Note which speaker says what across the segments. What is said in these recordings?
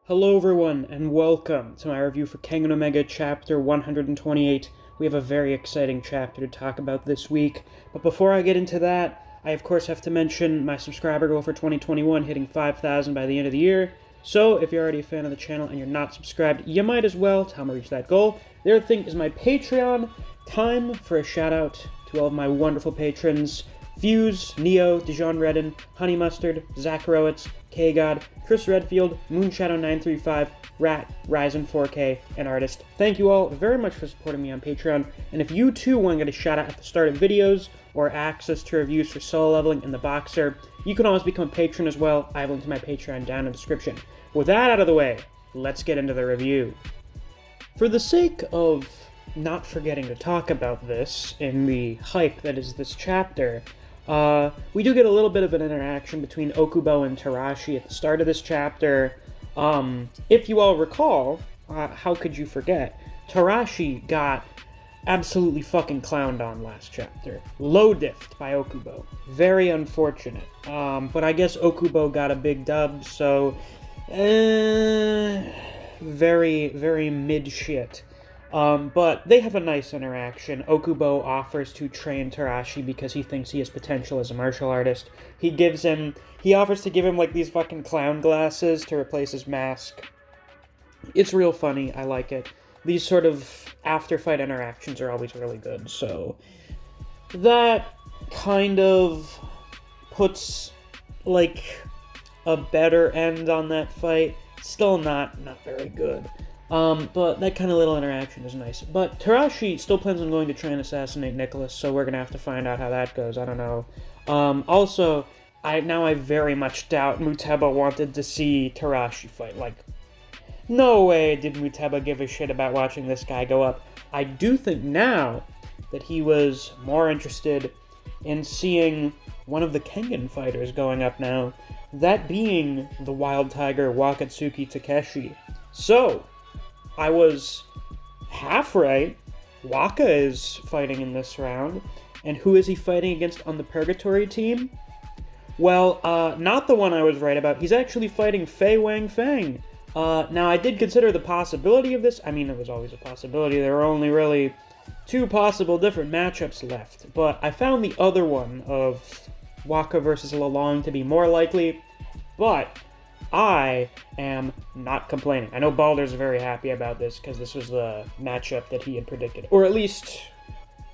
Speaker 1: Hello everyone, and welcome to my review for Kengan Omega Chapter 128. We have a very exciting chapter to talk about this week, but before I get into that, I of course have to mention my subscriber goal for 2021 hitting 5,000 by the end of the year. So, if you're already a fan of the channel and you're not subscribed, you might as well to help me reach that goal. The other thing is my Patreon. Time for a shout out to all of my wonderful patrons. Fuse, Neo, Dijon Redden, Honey Mustard, Zach Rowitz, K-God, Chris Redfield, Moonshadow935, Rat, Ryzen 4K, and Artist. Thank you all very much for supporting me on Patreon, and if you too want to get a shout out at the start of videos, or access to reviews for solo leveling in the Boxer, you can always become a patron as well. I have linked to my Patreon down in the description. With that out of the way, let's get into the review. For the sake of not forgetting to talk about this in the hype that is this chapter, we do get a little bit of an interaction between Okubo and Tarashi at the start of this chapter. If you all recall, how could you forget? Tarashi got absolutely fucking clowned on last chapter. Low diffed by Okubo. Very unfortunate. But I guess Okubo got a big dub, so very, very mid shit. But they have a nice interaction. Okubo offers to train Tarashi because he thinks he has potential as a martial artist. He offers to give him, like, these fucking clown glasses to replace his mask. It's real funny, I like it. These sort of after-fight interactions are always really good, so that kind of puts, like, a better end on that fight. Still not very good. But that kind of little interaction is nice. But Tarashi still plans on going to try and assassinate Nicholas, so we're gonna have to find out how that goes. I don't know. Also, I very much doubt Muteba wanted to see Tarashi fight. Like, no way did Muteba give a shit about watching this guy go up. I do think now that he was more interested in seeing one of the Kengan fighters going up now, that being the Wild Tiger Wakatsuki Takeshi. So, I was half right. Waka is fighting in this round. And who is he fighting against on the Purgatory team? Well, not the one I was right about. He's actually fighting Fei Wang Feng. Now, I did consider the possibility of this. I mean, it was always a possibility. There were only really two possible different matchups left. But I found the other one of Waka versus Lalong to be more likely. But I am not complaining. I know Balder's very happy about this because this was the matchup that he had predicted. Or at least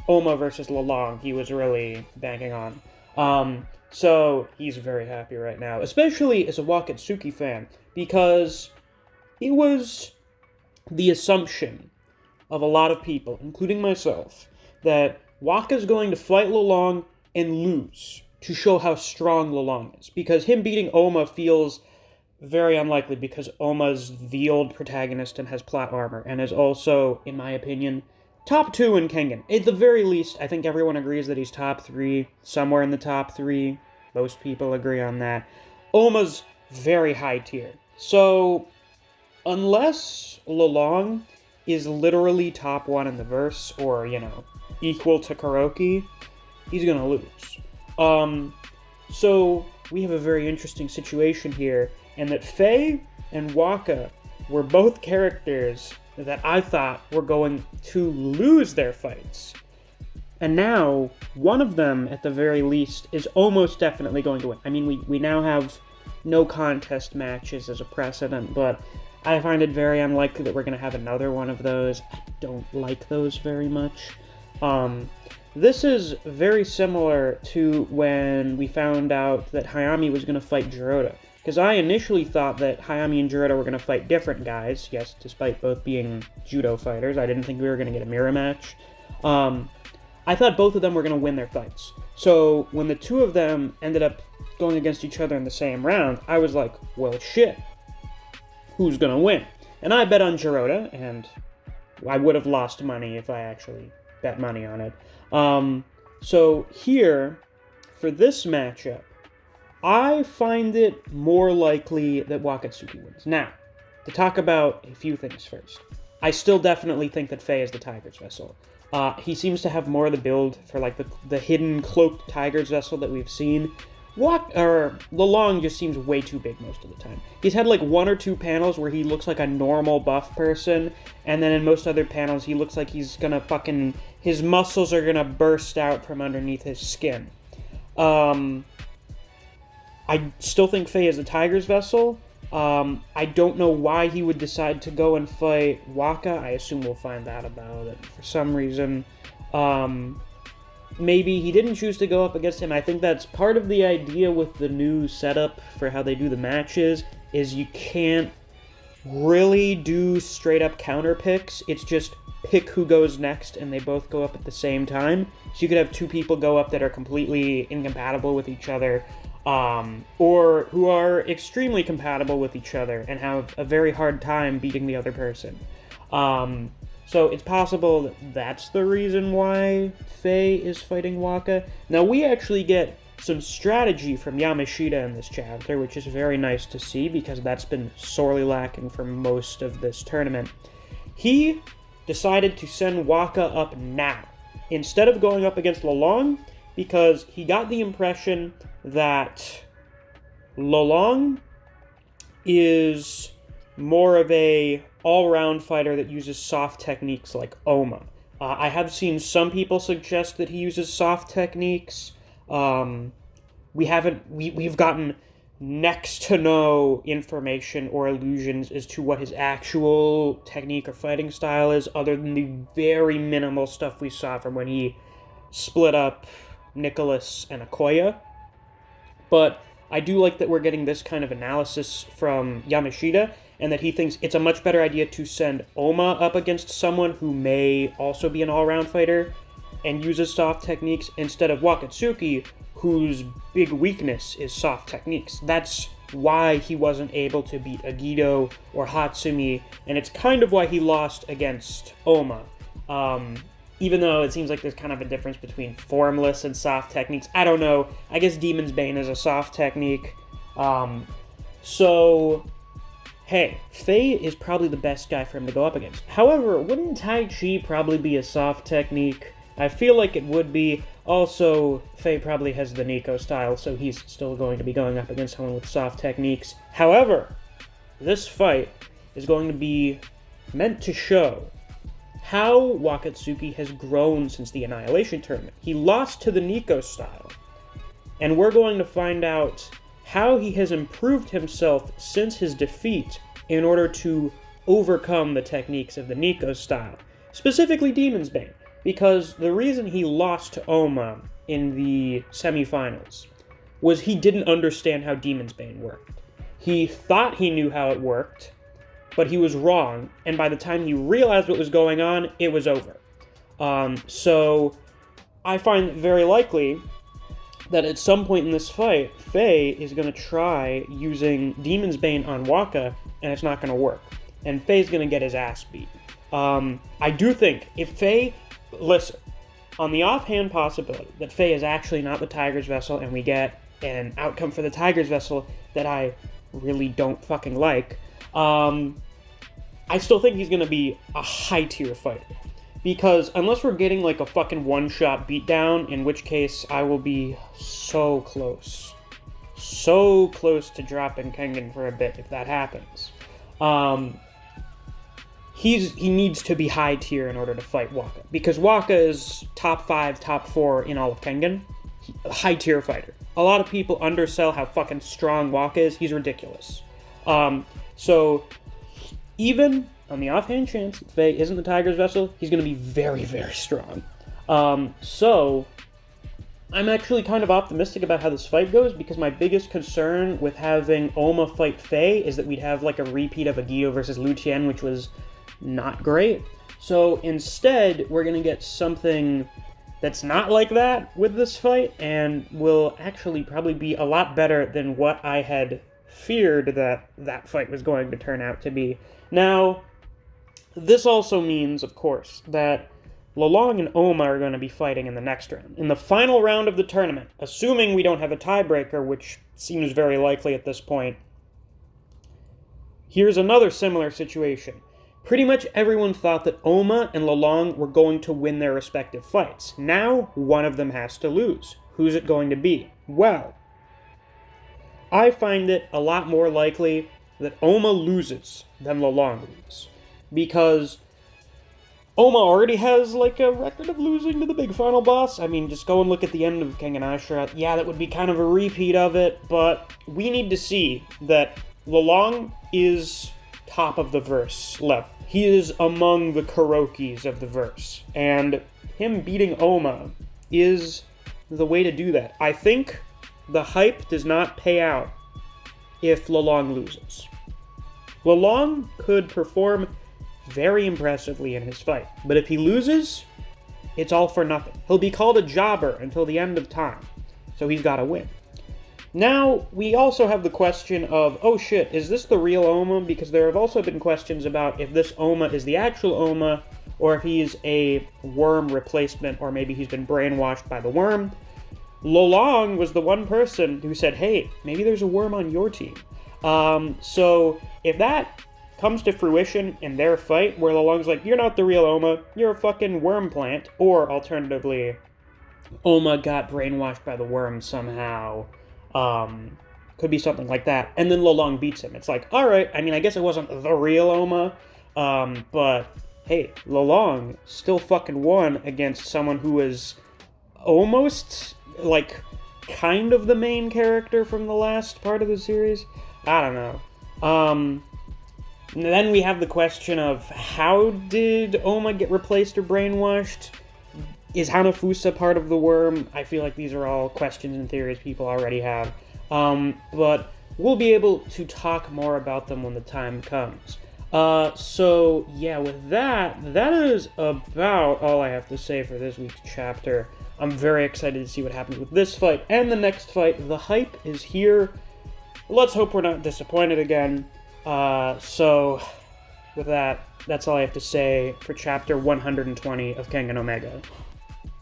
Speaker 1: Oma versus Lalong he was really banking on. So he's very happy right now, especially as a Wakatsuki fan, because it was the assumption of a lot of people, including myself, that Waka's going to fight Lalong and lose to show how strong Lalong is, because him beating Oma feels very unlikely because Oma's the old protagonist and has plot armor, and is also, in my opinion, top 2 in Kengan. At the very least, I think everyone agrees that he's top 3, somewhere in the top 3. Most people agree on that. Oma's very high tier. So, unless Lalong is literally top 1 in the verse, or, you know, equal to Kuroki, he's gonna lose. So, we have a very interesting situation here, and that Fei and Waka were both characters that I thought were going to lose their fights. And now, one of them, at the very least, is almost definitely going to win. I mean, we now have no contest matches as a precedent, but I find it very unlikely that we're going to have another one of those. I don't like those very much. This is very similar to when we found out that Hayami was going to fight Jiroda. Because I initially thought that Hayami and Jiroda were going to fight different guys. Yes, despite both being judo fighters. I didn't think we were going to get a mirror match. I thought both of them were going to win their fights. So when the two of them ended up going against each other in the same round, I was like, well, shit. Who's going to win? And I bet on Jiroda, and I would have lost money if I actually bet money on it. So here, for this matchup, I find it more likely that Wakatsuki wins. Now, to talk about a few things first. I still definitely think that Fei is the Tiger's Vessel. He seems to have more of the build for, like, the hidden cloaked Tiger's Vessel that we've seen. Lalong just seems way too big most of the time. He's had like one or two panels where he looks like a normal buff person, and then in most other panels he looks like he's gonna his muscles are gonna burst out from underneath his skin. I still think Faye is the Tiger's Vessel. I don't know why he would decide to go and fight Waka. I assume we'll find out about it for some reason. Maybe he didn't choose to go up against him. I think that's part of the idea with the new setup for how they do the matches, is you can't really do straight-up counter picks. It's just pick who goes next, and they both go up at the same time. So you could have two people go up that are completely incompatible with each other, or who are extremely compatible with each other and have a very hard time beating the other person. So it's possible that that's the reason why Faye is fighting Waka. Now, we actually get some strategy from Yamashita in this chapter, which is very nice to see because that's been sorely lacking for most of this tournament. He decided to send Waka up now, instead of going up against Lalong, because he got the impression that Lalong is more of a all-round fighter that uses soft techniques like Oma. I have seen some people suggest that he uses soft techniques. We've gotten next to no information or illusions as to what his actual technique or fighting style is, other than the very minimal stuff we saw from when he split up Nicholas and Akoya. But I do like that we're getting this kind of analysis from Yamashita, and that he thinks it's a much better idea to send Oma up against someone who may also be an all-round fighter and uses soft techniques, instead of Wakatsuki, whose big weakness is soft techniques. That's why he wasn't able to beat Agido or Hatsumi, and it's kind of why he lost against Oma. Even though it seems like there's kind of a difference between formless and soft techniques. I don't know. I guess Demon's Bane is a soft technique. Hey, Faye is probably the best guy for him to go up against. However, wouldn't Tai Chi probably be a soft technique? I feel like it would be. Also, Faye probably has the Nico style, so he's still going to be going up against someone with soft techniques. However, this fight is going to be meant to show how Wakatsuki has grown since the Annihilation Tournament. He lost to the Nico style, and we're going to find out how he has improved himself since his defeat in order to overcome the techniques of the Nico style, specifically Demon's Bane, because the reason he lost to Oma in the semifinals was he didn't understand how Demon's Bane worked. He thought he knew how it worked, but he was wrong, and by the time he realized what was going on, it was over. So I find it very likely that at some point in this fight, Faye is going to try using Demon's Bane on Waka, and it's not going to work. And Faye's going to get his ass beat. I do think if Faye... Listen, on the offhand possibility that Faye is actually not the Tiger's Vessel, and we get an outcome for the Tiger's Vessel that I really don't fucking like, I still think he's going to be a high-tier fighter. Because unless we're getting like a fucking one-shot beatdown, in which case I will be so close to dropping Kengan for a bit if that happens. He needs to be high tier in order to fight Waka, because Waka is top 5, top 4 in all of Kengan. High tier fighter. A lot of people undersell how fucking strong Waka is. He's ridiculous. So even on the offhand chance that Faye isn't the Tiger's Vessel, he's going to be very, very strong. So I'm actually kind of optimistic about how this fight goes, because my biggest concern with having Oma fight Faye is that we'd have like a repeat of Agiyo versus Lutien, which was not great. So instead, we're going to get something that's not like that with this fight, and will actually probably be a lot better than what I had feared that fight was going to turn out to be. Now, this also means, of course, that Lalong and Oma are going to be fighting in the next round. In the final round of the tournament, assuming we don't have a tiebreaker, which seems very likely at this point, here's another similar situation. Pretty much everyone thought that Oma and Lalong were going to win their respective fights. Now, one of them has to lose. Who's it going to be? Well, I find it a lot more likely that Oma loses than Lelong loses. Because Oma already has, like, a record of losing to the big final boss. I mean, just go and look at the end of Kengan. Yeah, that would be kind of a repeat of it, but we need to see that Lelong is top of the verse level. He is among the Kurokis of the verse, and him beating Oma is the way to do that. I think the hype does not pay out if Lelong loses. Lelong could perform very impressively in his fight, but if he loses, it's all for nothing. He'll be called a jobber until the end of time, so he's got to win. Now, we also have the question of, oh shit, is this the real Oma? Because there have also been questions about if this Oma is the actual Oma, or if he's a worm replacement, or maybe he's been brainwashed by the worm. Lelong was the one person who said, hey, maybe there's a worm on your team. So if that comes to fruition in their fight, where Lelong's like, you're not the real Oma, you're a fucking worm plant, or alternatively, Oma got brainwashed by the worm somehow, could be something like that, and then Lelong beats him. It's like, alright, I mean, I guess it wasn't the real Oma, but hey, Lelong still fucking won against someone who was almost, like, kind of the main character from the last part of the series. I don't know. Then we have the question of, how did Oma get replaced or brainwashed? Is Hanafusa part of the worm? I feel like these are all questions and theories people already have. But we'll be able to talk more about them when the time comes. So, yeah, with that is about all I have to say for this week's chapter. I'm very excited to see what happens with this fight and the next fight. The hype is here. Let's hope we're not disappointed again. So, with that, that's all I have to say for chapter 120 of Kengan Omega.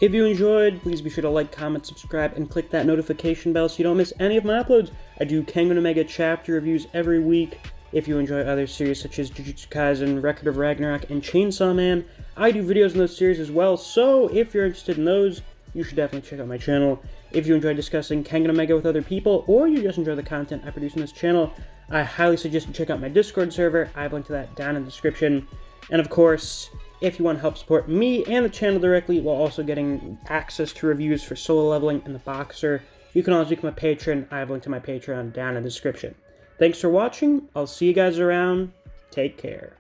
Speaker 1: If you enjoyed, please be sure to like, comment, subscribe, and click that notification bell so you don't miss any of my uploads. I do Kengan Omega chapter reviews every week. If you enjoy other series such as Jujutsu Kaisen, Record of Ragnarok, and Chainsaw Man, I do videos in those series as well, so if you're interested in those, you should definitely check out my channel. If you enjoy discussing Kengan Omega with other people, or you just enjoy the content I produce on this channel, I highly suggest you check out my Discord server. I have a link to that down in the description. And of course, if you want to help support me and the channel directly while also getting access to reviews for Solo Leveling and The Boxer, you can always become a patron. I have a link to my Patreon down in the description. Thanks for watching. I'll see you guys around. Take care.